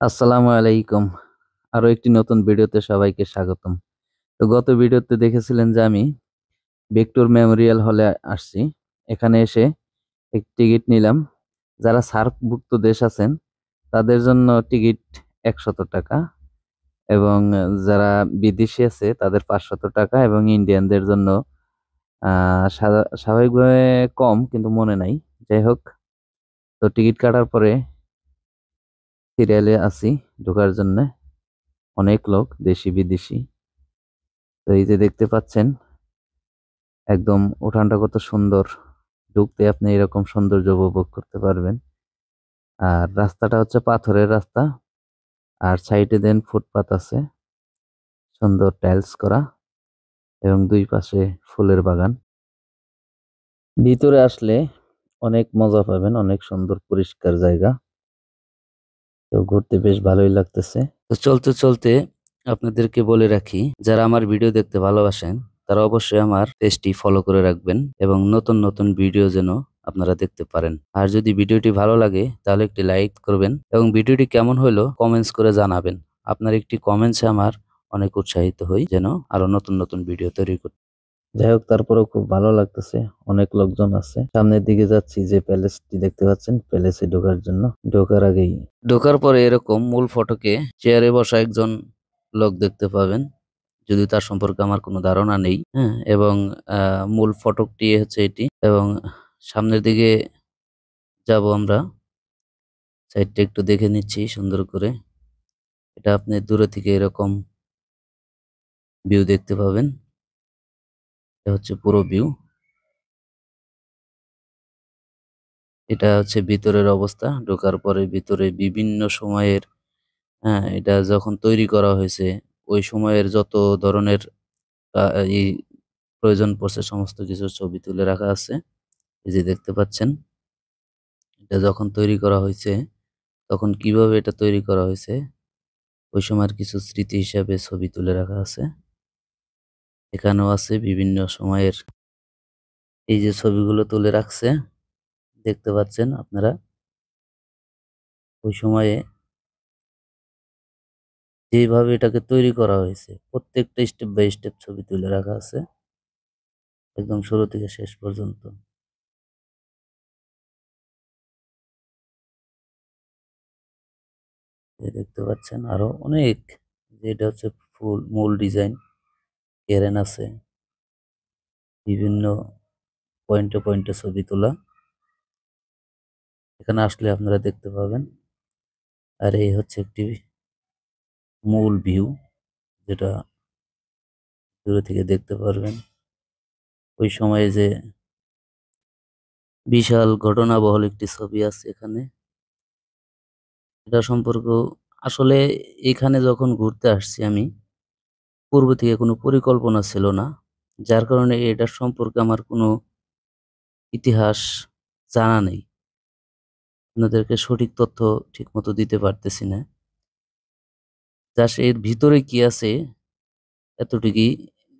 আসসালামু আলাইকুম। আরো একটি নতুন ভিডিওতে সবাইকে স্বাগতম। তো গত ভিডিওতে দেখেছিলেন যে আমি ভিক্টোর মেমোরিয়াল হলে আসছি। এখানে এসে একটি টিকিট নিলাম। যারা সার্কভুক্ত দেশ আছেন তাদের জন্য টিকিট ১০০ টাকা এবং যারা বিদেশি আছে তাদের ৫০০ টাকা এবং ইন্ডিয়ানদের জন্য স্বাভাবিকভাবে কম কিন্তু মনে নাই। যাই হোক, তো টিকিট কাটার পরে সিরিয়ালে আছি ঢোকার জন্য। অনেক লোক দেশি বিদেশি। তো এই যে দেখতে পাচ্ছেন একদম উঠানটা কত সুন্দর। ঢুকতে আপনি এরকম সৌন্দর্য উপভোগ করতে পারবেন। আর রাস্তাটা হচ্ছে পাথরের রাস্তা, আর সাইডে দেন ফুটপাত আছে, সুন্দর টাইলস করা এবং দুই পাশে ফুলের বাগান। ভিতরে আসলে অনেক মজা পাবেন, অনেক সুন্দর পরিষ্কার জায়গা। তো ঘুরতে বেশ ভালোই লাগতেছে। তো চলতে চলতে আপনাদেরকে বলে রাখি, যারা আমার ভিডিও দেখতে ভালোবাসেন তারা অবশ্যই আমার পেজটি ফলো করে রাখবেন এবং নতুন নতুন ভিডিও যেন আপনারা দেখতে পারেন। আর যদি ভিডিওটি ভালো লাগে তাহলে একটি লাইক করবেন এবং ভিডিওটি কেমন হলো কমেন্টস করে জানাবেন। আপনার একটি কমেন্টসে আমার অনেক উৎসাহিত হই যেন আরো নতুন নতুন ভিডিও তৈরি করতে। যাই হোক, তারপরেও খুব ভালো লাগতেছে, অনেক লোকজন আছে। সামনের দিকে যাচ্ছি, যে প্যালেসটি দেখতে পাচ্ছেন, প্যালেসে ঢোকার জন্য। ঢোকার পরে এরকম মূল ফটকে চেয়ারে বসা একজন লোক দেখতে পাবেন, যদি তার সম্পর্কে আমার কোনো ধারণা নেই। হ্যাঁ, এবং মূল ফটকটি হচ্ছে এটি এবং সামনের দিকে যাব আমরা। সাইডটা একটু দেখে নিচ্ছি সুন্দর করে। এটা আপনি দূরে থেকে এরকম ভিউ দেখতে পাবেন। এটা হচ্ছে পুরো ভিউ। এটা হচ্ছে ভিতরের অবস্থা। ঢোকার পরে ভিতরে বিভিন্ন সময়ের, হ্যাঁ, এটা যখন তৈরি করা হয়েছে ওই সময়ের যত ধরনের এই প্রয়োজন পড়ছে সমস্ত কিছুর ছবি তুলে রাখা আছে। এই যে দেখতে পাচ্ছেন, এটা যখন তৈরি করা হয়েছে তখন কিভাবে এটা তৈরি করা হয়েছে ওই সময়ের কিছু স্মৃতি হিসাবে ছবি তুলে রাখা আছে। এখানেও আছে বিভিন্ন সময়ের এই যে ছবিগুলো তুলে রাখছে, দেখতে পাচ্ছেন আপনারা। ওই সময়ে যেভাবে এটাকে তৈরি করা হয়েছে প্রত্যেকটা স্টেপ বাই স্টেপ ছবি তুলে রাখা আছে একদম শুরু থেকে শেষ পর্যন্ত। এই দেখতে পাচ্ছেন আরো অনেক, যেটা হচ্ছে ফুল মূল ডিজাইন কেরেন আছে, বিভিন্ন পয়েন্টে পয়েন্টে ছবি তোলা। এখানে আসলে আপনারা দেখতে পাবেন। আর এই হচ্ছে একটি মূল ভিউ, যেটা দূরে থেকে দেখতে পারবেন। ওই সময়ে যে বিশাল ঘটনাবহুল একটি ছবি আছে এখানে, এটা সম্পর্ক আসলে এখানে যখন ঘুরতে আসছি আমি, পূর্ব থেকে কোনো পরিকল্পনা ছিল না, যার কারণে এটার সম্পর্কে আমার কোনো ইতিহাস জানা নেই। আপনাদেরকে সঠিক তথ্য ঠিকমতো দিতে পারতেছি না। জাস্ট এর ভিতরে কি আছে এতটুকুই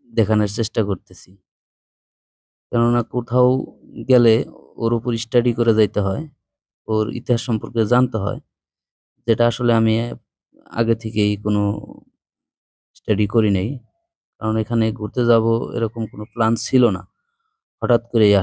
দেখানোর চেষ্টা করতেছি। কেননা কোথাও গেলে ওর উপর স্টাডি করে যাইতে হয়, ওর ইতিহাস সম্পর্কে জানতে হয়, যেটা আসলে আমি আগে থেকেই কোনো স্টাডি করি নাই। কারণ এখানে ঘুরতে যাব এরকম কোনো প্ল্যান ছিল না। হঠাৎ করেই